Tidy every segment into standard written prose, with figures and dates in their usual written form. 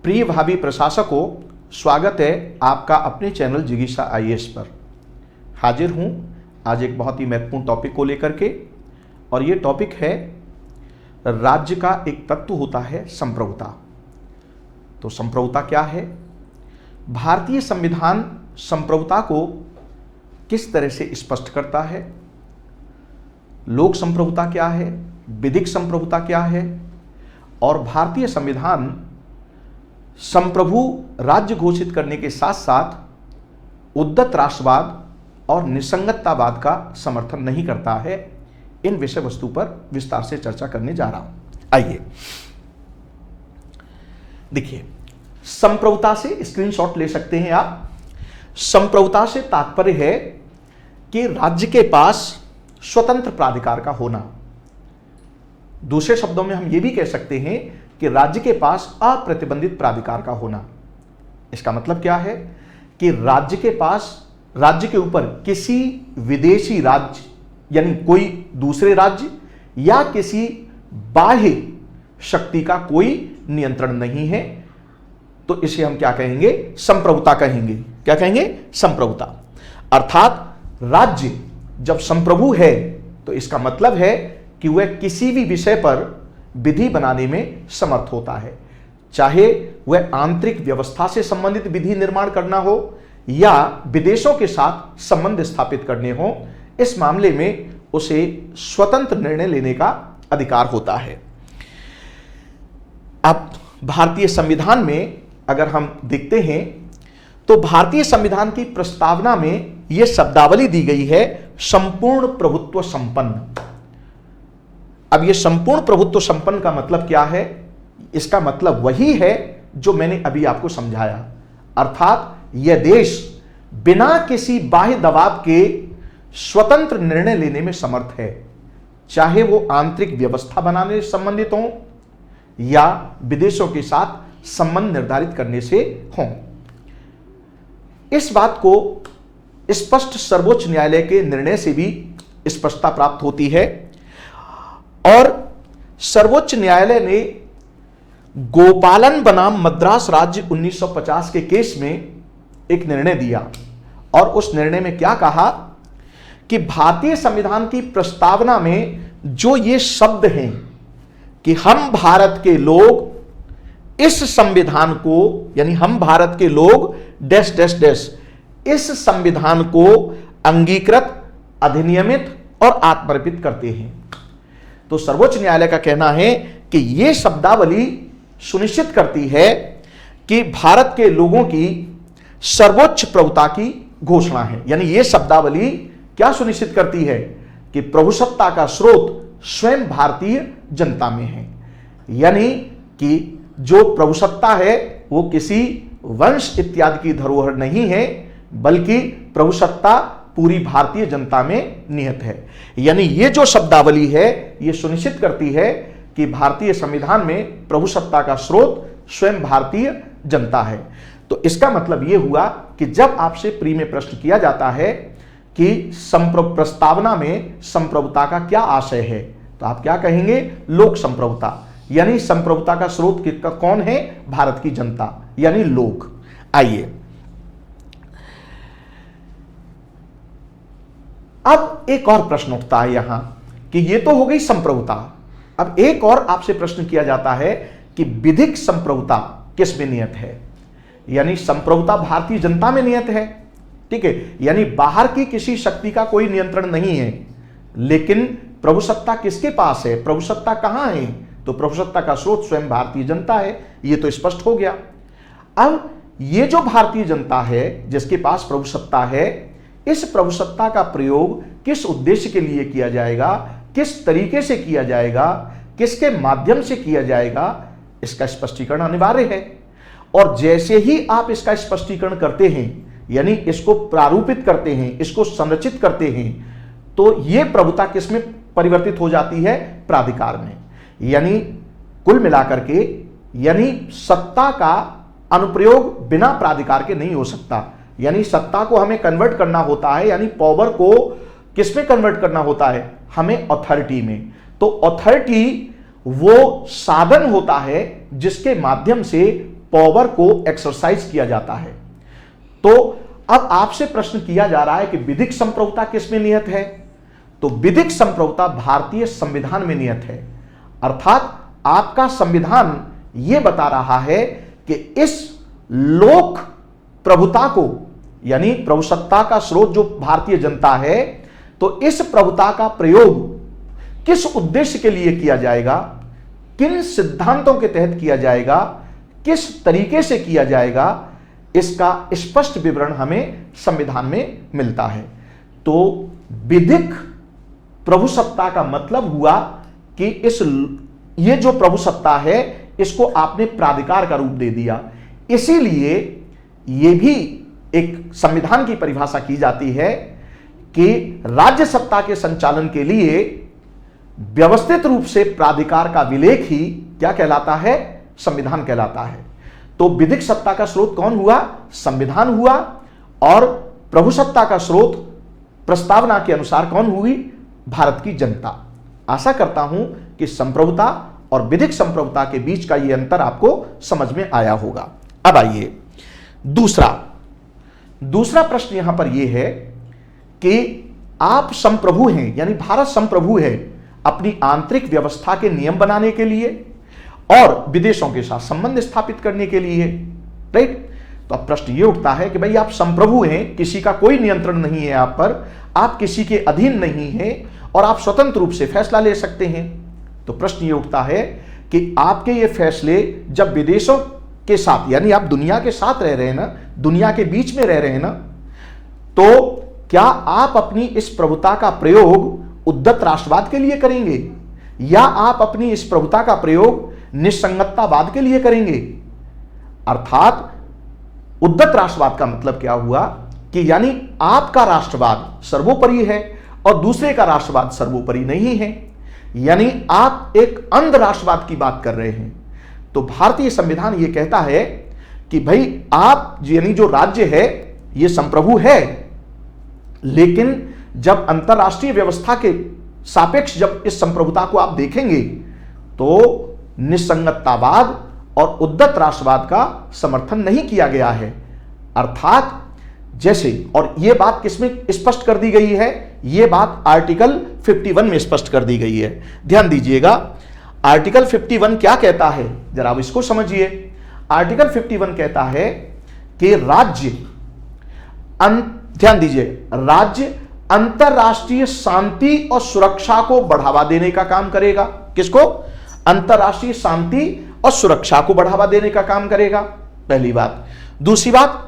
प्रिय भावी प्रशासकों, स्वागत है आपका अपने चैनल जिगीषा आईएएस पर। हाजिर हूं आज एक बहुत ही महत्वपूर्ण टॉपिक को लेकर के, और ये टॉपिक है राज्य का एक तत्व होता है संप्रभुता। तो संप्रभुता क्या है? भारतीय संविधान संप्रभुता को किस तरह से स्पष्ट करता है? लोक संप्रभुता क्या है? विधिक संप्रभुता क्या है? और भारतीय संविधान संप्रभु राज्य घोषित करने के साथ साथ उद्धत राष्ट्रवाद और निसंगततावाद का समर्थन नहीं करता है। इन विषय वस्तु पर विस्तार से चर्चा करने जा रहा हूं। आइए देखिए, संप्रभुता से स्क्रीनशॉट ले सकते हैं आप। संप्रभुता से तात्पर्य है कि राज्य के पास स्वतंत्र प्राधिकार का होना। दूसरे शब्दों में हम यह भी कह सकते हैं कि राज्य के पास अप्रतिबंधित प्राधिकार का होना। इसका मतलब क्या है कि राज्य के ऊपर किसी विदेशी राज्य यानी कोई दूसरे राज्य या किसी बाह्य शक्ति का कोई नियंत्रण नहीं है। तो इसे हम क्या कहेंगे? संप्रभुता कहेंगे। क्या कहेंगे? संप्रभुता। अर्थात राज्य जब संप्रभु है तो इसका मतलब है कि वह किसी भी विषय पर विधि बनाने में समर्थ होता है, चाहे वह आंतरिक व्यवस्था से संबंधित विधि निर्माण करना हो या विदेशों के साथ संबंध स्थापित करने हो। इस मामले में उसे स्वतंत्र निर्णय लेने का अधिकार होता है। अब भारतीय संविधान में अगर हम देखते हैं तो भारतीय संविधान की प्रस्तावना में यह शब्दावली दी गई है, संपूर्ण प्रभुत्व संपन्न। अब यह संपूर्ण प्रभुत्व संपन्न का मतलब क्या है? इसका मतलब वही है जो मैंने अभी आपको समझाया। अर्थात यह देश बिना किसी बाह्य दबाव के स्वतंत्र निर्णय लेने में समर्थ है, चाहे वो आंतरिक व्यवस्था बनाने से संबंधित हो या विदेशों के साथ संबंध निर्धारित करने से हो। इस बात को स्पष्ट सर्वोच्च न्यायालय के निर्णय से भी स्पष्टता प्राप्त होती है। और सर्वोच्च न्यायालय ने गोपालन बनाम मद्रास राज्य 1950 के केस में एक निर्णय दिया, और उस निर्णय में क्या कहा कि भारतीय संविधान की प्रस्तावना में जो ये शब्द हैं कि हम भारत के लोग इस संविधान को, यानी हम भारत के लोग डैश डैश डैश इस संविधान को अंगीकृत, अधिनियमित और आत्मर्पित करते हैं। तो सर्वोच्च न्यायालय का कहना है कि यह शब्दावली सुनिश्चित करती है कि भारत के लोगों की सर्वोच्च प्रभुता की घोषणा है। यानी यह शब्दावली क्या सुनिश्चित करती है कि प्रभुसत्ता का स्रोत स्वयं भारतीय जनता में है। यानी कि जो प्रभुसत्ता है वो किसी वंश इत्यादि की धरोहर नहीं है, बल्कि प्रभुसत्ता पूरी भारतीय जनता में निहित है। यानी ये जो शब्दावली है ये सुनिश्चित करती है कि भारतीय संविधान में प्रभुसत्ता का स्रोत स्वयं भारतीय जनता है। तो इसका मतलब ये हुआ कि जब आपसे प्री में प्रश्न किया जाता है कि प्रस्तावना में संप्रभुता का क्या आशय है, तो आप क्या कहेंगे? लोक संप्रभुता। यानी संप्रभुता का स्रोत कौन है? भारत की जनता, यानी लोग। आइए अब एक और प्रश्न उठता है यहां कि ये तो हो गई संप्रभुता। अब एक और आपसे प्रश्न किया जाता है कि विधिक संप्रभुता किस में नियत है? यानी संप्रभुता भारतीय जनता में नियत है, ठीक है, यानी बाहर की किसी शक्ति का कोई नियंत्रण नहीं है। लेकिन प्रभुसत्ता किसके पास है? प्रभुसत्ता कहां है? तो प्रभुसत्ता का स्रोत स्वयं भारतीय जनता है। ये तो स्पष्ट हो गया। अब ये जो भारतीय जनता है जिसके पास प्रभुसत्ता है, इस प्रभुसत्ता का प्रयोग किस उद्देश्य के लिए किया जाएगा, किस तरीके से किया जाएगा, किसके माध्यम से किया जाएगा, इसका स्पष्टीकरण अनिवार्य है। और जैसे ही आप इसका स्पष्टीकरण करते हैं, यानी इसको प्रारूपित करते हैं, इसको संरचित करते हैं, तो यह प्रभुता किसमें परिवर्तित हो जाती है? प्राधिकार में। यानी कुल मिलाकर के, यानी सत्ता का अनुप्रयोग बिना प्राधिकार के नहीं हो सकता। यानी सत्ता को हमें कन्वर्ट करना होता है, यानी पावर को किसमें कन्वर्ट करना होता है? हमें अथॉरिटी में। तो अथॉरिटी वो साधन होता है जिसके माध्यम से पावर को एक्सरसाइज किया जाता है। तो अब आपसे प्रश्न किया जा रहा है कि विधिक संप्रभुता किस में निहित है? तो विधिक संप्रभुता भारतीय संविधान में निहित है। अर्थात आपका संविधान यह बता रहा है कि इस लोक प्रभुता को, यानी प्रभुसत्ता का स्रोत जो भारतीय जनता है, तो इस प्रभुता का प्रयोग किस उद्देश्य के लिए किया जाएगा, किन सिद्धांतों के तहत किया जाएगा, किस तरीके से किया जाएगा, इसका स्पष्ट विवरण हमें संविधान में मिलता है। तो विधिक प्रभुसत्ता का मतलब हुआ कि ये जो प्रभुसत्ता है इसको आपने प्राधिकार का रूप दे दिया। इसीलिए यह भी एक संविधान की परिभाषा की जाती है कि राज्य सत्ता के संचालन के लिए व्यवस्थित रूप से प्राधिकार का विलेख ही क्या कहलाता है? संविधान कहलाता है। तो विधिक सत्ता का स्रोत कौन हुआ? संविधान हुआ। और प्रभुसत्ता का स्रोत प्रस्तावना के अनुसार कौन हुई? भारत की जनता। आशा करता हूं कि संप्रभुता और विधिक संप्रभुता के बीच का यह अंतर आपको समझ में आया होगा। अब आइए दूसरा प्रश्न यहां पर यह है कि आप संप्रभु हैं, यानी भारत संप्रभु है अपनी आंतरिक व्यवस्था के नियम बनाने के लिए और विदेशों के साथ संबंध स्थापित करने के लिए, राइट? तो अब प्रश्न यह उठता है कि भाई आप संप्रभु हैं, किसी का कोई नियंत्रण नहीं है आप किसी के अधीन नहीं हैं और आप स्वतंत्र रूप से फैसला ले सकते हैं। तो प्रश्न यह उठता है कि आपके ये फैसले जब विदेशों के साथ, यानी आप दुनिया के साथ रह रहे हैं ना, दुनिया के बीच में रह रहे हैं ना, तो क्या आप अपनी इस प्रभुता का प्रयोग उद्धत राष्ट्रवाद के लिए करेंगे या आप अपनी इस प्रभुता का प्रयोग निसंगततावाद के लिए करेंगे? अर्थात उद्धत राष्ट्रवाद का मतलब क्या हुआ कि यानी आपका राष्ट्रवाद सर्वोपरि है और दूसरे का राष्ट्रवाद सर्वोपरि नहीं है, यानी आप एक अंध राष्ट्रवाद की बात कर रहे हैं। तो भारतीय संविधान यह कहता है कि भाई आप यानी जो राज्य है यह संप्रभु है, लेकिन जब अंतरराष्ट्रीय व्यवस्था के सापेक्ष जब इस संप्रभुता को आप देखेंगे तो निसंगततावाद और उद्धत राष्ट्रवाद का समर्थन नहीं किया गया है। अर्थात जैसे, और यह बात किसमें स्पष्ट कर दी गई है? यह बात आर्टिकल 51 में स्पष्ट कर दी गई है। ध्यान दीजिएगा, आर्टिकल 51 क्या कहता है, जरा आप इसको समझिए। आर्टिकल 51 कहता है कि राज्य, ध्यान दीजिए, राज्य अंतरराष्ट्रीय शांति और सुरक्षा को बढ़ावा देने का काम करेगा। किसको? अंतरराष्ट्रीय शांति और सुरक्षा को बढ़ावा देने का काम करेगा, पहली बात। दूसरी बात,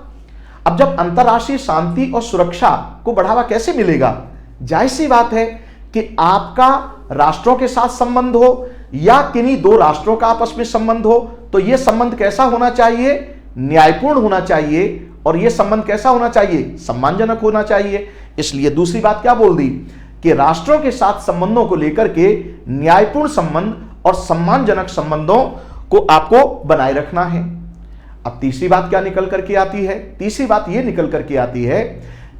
अब जब अंतरराष्ट्रीय शांति और सुरक्षा को बढ़ावा कैसे मिलेगा? जाहिर सी बात है कि आपका राष्ट्रों के साथ संबंध हो या किन्हीं दो राष्ट्रों का आपस में संबंध हो, तो यह संबंध कैसा होना चाहिए? न्यायपूर्ण होना चाहिए। और यह संबंध कैसा होना चाहिए? सम्मानजनक होना चाहिए। इसलिए दूसरी बात क्या बोल दी कि राष्ट्रों के साथ संबंधों को लेकर के न्यायपूर्ण संबंध और सम्मानजनक संबंधों को आपको बनाए रखना है। अब तीसरी बात क्या निकल करके आती है? तीसरी बात यह निकल करके आती है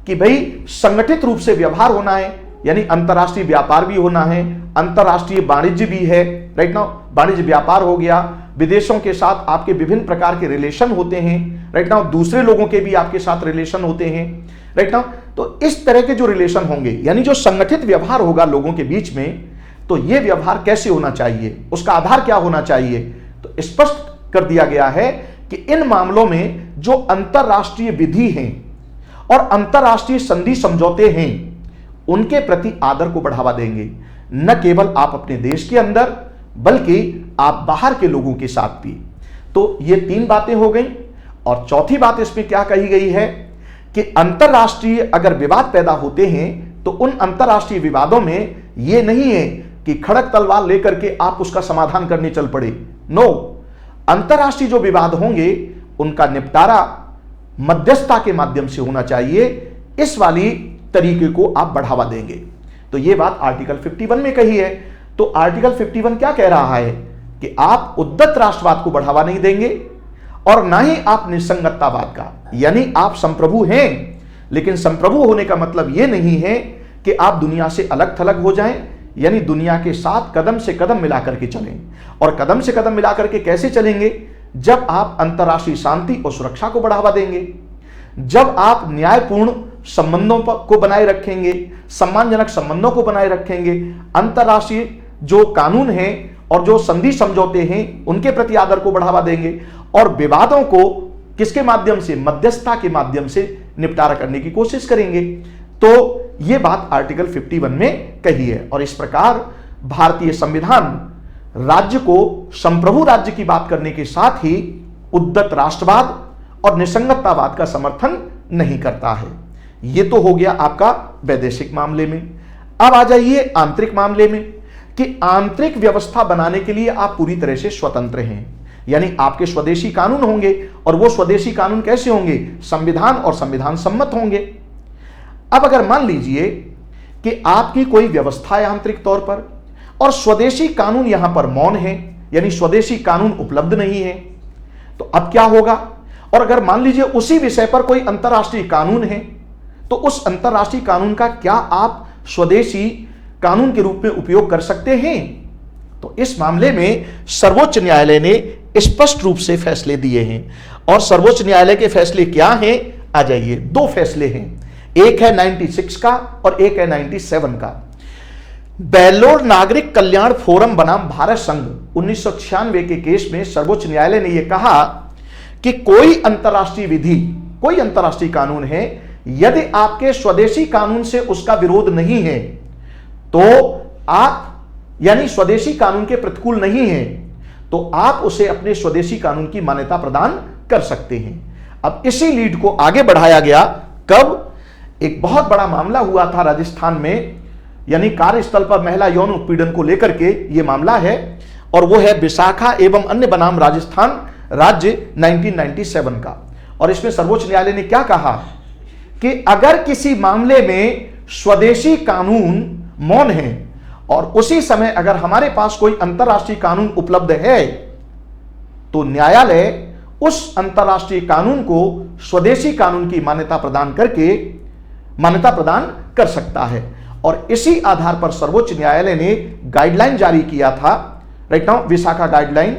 कि भाई संगठित रूप से व्यवहार होना है, यानी अंतरराष्ट्रीय व्यापार भी होना है, अंतरराष्ट्रीय वाणिज्य भी है। राइट नाउ वाणिज्य व्यापार हो गया, विदेशों के साथ आपके विभिन्न प्रकार के रिलेशन होते हैं। राइट नाउ दूसरे लोगों के भी आपके साथ रिलेशन होते हैं। राइट नाउ तो इस तरह के जो रिलेशन होंगे, यानी जो संगठित व्यवहार होगा लोगों के बीच में, तो यह व्यवहार कैसे होना चाहिए, उसका आधार क्या होना चाहिए? तो स्पष्ट कर दिया गया है कि इन मामलों में जो अंतरराष्ट्रीय विधि हैं और अंतरराष्ट्रीय संधि समझौते हैं उनके प्रति आदर को बढ़ावा देंगे, न केवल आप अपने देश के अंदर बल्कि आप बाहर के लोगों के साथ भी। तो ये तीन बातें हो गई। और चौथी बात इसमें क्या कही गई है कि अंतरराष्ट्रीय अगर विवाद पैदा होते हैं तो उन अंतरराष्ट्रीय विवादों में यह नहीं है कि खड़क तलवार लेकर के आप उसका समाधान करने चल पड़े। नो, अंतरराष्ट्रीय जो विवाद होंगे उनका निपटारा मध्यस्थता के माध्यम से होना चाहिए। इस वाली तरीके को आप बढ़ावा देंगे। तो यह बात आर्टिकल 51 में कही है। तो आर्टिकल 51 क्या कह रहा है कि आप उद्धत राष्ट्रवाद को बढ़ावा नहीं देंगे और ना ही आप निसंगततावाद का, यानी आप संप्रभु हैं, लेकिन संप्रभु होने का मतलब यह नहीं है कि आप दुनिया से अलग थलग हो जाएं, यानी दुनिया के साथ कदम से कदम मिलाकर के चलें। और कदम से कदम मिलाकर के कैसे चलेंगे? जब आप अंतर्राष्ट्रीय शांति और सुरक्षा को बढ़ावा देंगे, जब आप न्यायपूर्ण संबंधों को बनाए रखेंगे, सम्मानजनक संबंधों को बनाए रखेंगे, अंतर्राष्ट्रीय जो कानून हैं और जो संधि समझौते हैं उनके प्रति आदर को बढ़ावा देंगे, और विवादों को किसके माध्यम से, मध्यस्थता के माध्यम से निपटारा करने की कोशिश करेंगे। तो यह बात आर्टिकल 51 में कही है। और इस प्रकार भारतीय संविधान राज्य को संप्रभु राज्य की बात करने के साथ ही उद्धत राष्ट्रवाद और निसंगततावाद का समर्थन नहीं करता है। यह तो हो गया आपका वैदेशिक मामले में। अब आ जाइए आंतरिक मामले में कि आंतरिक व्यवस्था बनाने के लिए आप पूरी तरह से स्वतंत्र हैं, यानी आपके स्वदेशी कानून होंगे, और वो स्वदेशी कानून कैसे होंगे, संविधान और संविधान सम्मत होंगे। अब अगर मान लीजिए कि आपकी कोई व्यवस्था है आंतरिक तौर पर और स्वदेशी कानून यहां पर मौन है, यानी स्वदेशी कानून उपलब्ध नहीं है, तो अब क्या होगा। और अगर मान लीजिए उसी विषय पर कोई अंतर्राष्ट्रीय कानून है, तो उस अंतर्राष्ट्रीय कानून का क्या आप स्वदेशी कानून के रूप में उपयोग कर सकते हैं। तो इस मामले में सर्वोच्च न्यायालय ने स्पष्ट रूप से फैसले दिए हैं। और सर्वोच्च न्यायालय के फैसले क्या हैं, आ जाइए। दो फैसले हैं, एक है 96 का और एक है 97 का। बेल्लोर नागरिक कल्याण फोरम बनाम भारत संघ 1996 के केस में सर्वोच्च न्यायालय ने यह कहा कि कोई अंतर्राष्ट्रीय विधि, कोई अंतर्राष्ट्रीय कानून है, यदि आपके स्वदेशी कानून से उसका विरोध नहीं है, तो आप यानी स्वदेशी कानून के प्रतिकूल नहीं है, तो आप उसे अपने स्वदेशी कानून की मान्यता प्रदान कर सकते हैं। अब इसी लीड को आगे बढ़ाया गया। कब, एक बहुत बड़ा मामला हुआ था राजस्थान में, यानी कार्यस्थल पर महिला यौन उत्पीड़न को लेकर के यह मामला है, और वो है विशाखा एवं अन्य बनाम राजस्थान राज्य 1997 का। और इसमें सर्वोच्च न्यायालय ने क्या कहा कि अगर किसी मामले में स्वदेशी कानून मौन है और उसी समय अगर हमारे पास कोई अंतर्राष्ट्रीय कानून उपलब्ध है, तो न्यायालय उस अंतर्राष्ट्रीय कानून को स्वदेशी कानून की मान्यता प्रदान कर सकता है। और इसी आधार पर सर्वोच्च न्यायालय ने गाइडलाइन जारी किया था, राइट नाउ विशाखा गाइडलाइन,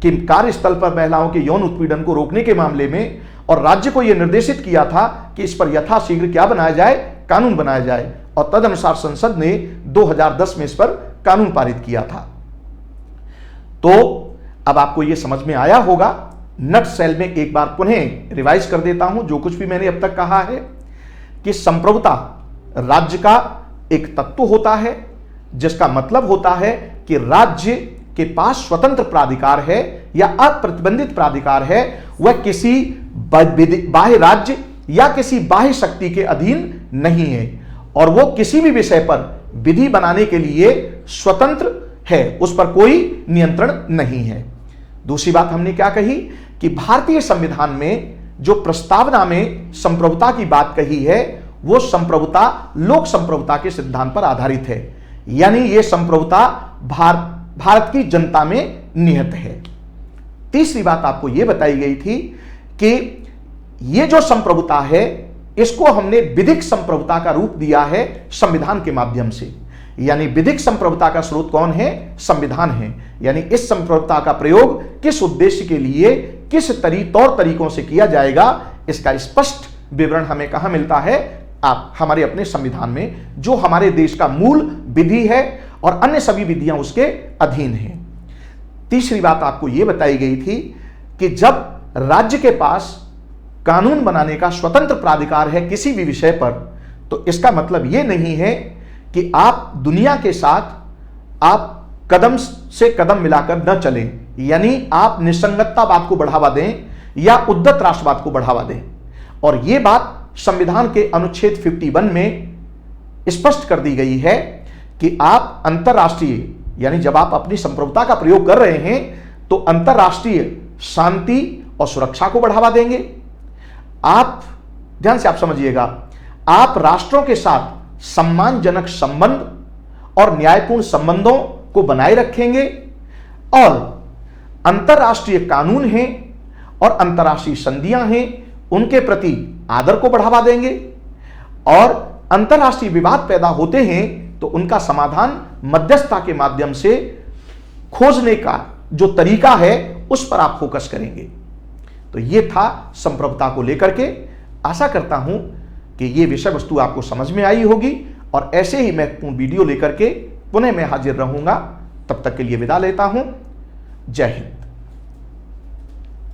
कि कार्यस्थल पर महिलाओं के यौन उत्पीड़न को रोकने के मामले में, और राज्य को यह निर्देशित किया था कि इस पर यथाशीघ्र क्या बनाया जाए, कानून बनाया जाए। और तदनुसार संसद ने 2010 में इस पर कानून पारित किया था। तो अब आपको यह समझ में आया होगा। नट सेल में एक बार पुनः रिवाइज कर देता हूं जो कुछ भी मैंने अब तक कहा है, कि संप्रभुता राज्य का एक तत्व होता है, जिसका मतलब होता है कि राज्य के पास स्वतंत्र प्राधिकार है या अप्रतिबंधित प्राधिकार है, वह किसी बाह्य राज्य या किसी बाह्य शक्ति के अधीन नहीं है, और वो किसी भी विषय पर विधि बनाने के लिए स्वतंत्र है, उस पर कोई नियंत्रण नहीं है। दूसरी बात हमने क्या कही कि भारतीय संविधान में जो प्रस्तावना में संप्रभुता की बात कही है, वो संप्रभुता लोक संप्रभुता के सिद्धांत पर आधारित है, यानी ये संप्रभुता भारत की जनता में निहित है। तीसरी बात आपको यह बताई गई थी कि ये जो संप्रभुता है, इसको हमने विधिक संप्रभुता का रूप दिया है संविधान के माध्यम से, यानी विधिक संप्रभुता का स्रोत कौन है, संविधान है। यानी इस संप्रभुता का प्रयोग किस उद्देश्य के लिए, किस तौर तरीकों से किया जाएगा, इसका स्पष्ट विवरण हमें कहां मिलता है, आप हमारे अपने संविधान में, जो हमारे देश का मूल विधि है और अन्य सभी विधियां उसके अधीन हैं। तीसरी बात आपको यह बताई गई थी कि जब राज्य के पास कानून बनाने का स्वतंत्र प्राधिकार है किसी भी विषय पर, तो इसका मतलब यह नहीं है कि आप दुनिया के साथ आप कदम से कदम मिलाकर न चलें, यानी आप निसंगततावाद को बढ़ावा दें या उद्धत राष्ट्रवाद को बढ़ावा दें। और यह बात संविधान के अनुच्छेद 51 में स्पष्ट कर दी गई है कि आप अंतरराष्ट्रीय, यानी जब आप अपनी संप्रभुता का प्रयोग कर रहे हैं, तो अंतरराष्ट्रीय शांति और सुरक्षा को बढ़ावा देंगे। आप ध्यान से आप समझिएगा, आप राष्ट्रों के साथ सम्मानजनक संबंध और न्यायपूर्ण संबंधों को बनाए रखेंगे, और अंतरराष्ट्रीय कानून हैं और अंतरराष्ट्रीय संधियां हैं, उनके प्रति आदर को बढ़ावा देंगे, और अंतरराष्ट्रीय विवाद पैदा होते हैं तो उनका समाधान मध्यस्थता के माध्यम से खोजने का जो तरीका है उस पर आप फोकस करेंगे। तो ये था संप्रभुता को लेकर के। आशा करता हूं कि ये विषय वस्तु आपको समझ में आई होगी और ऐसे ही महत्वपूर्ण वीडियो लेकर के पुनः मैं हाजिर रहूंगा। तब तक के लिए विदा लेता हूं। जय हिंद।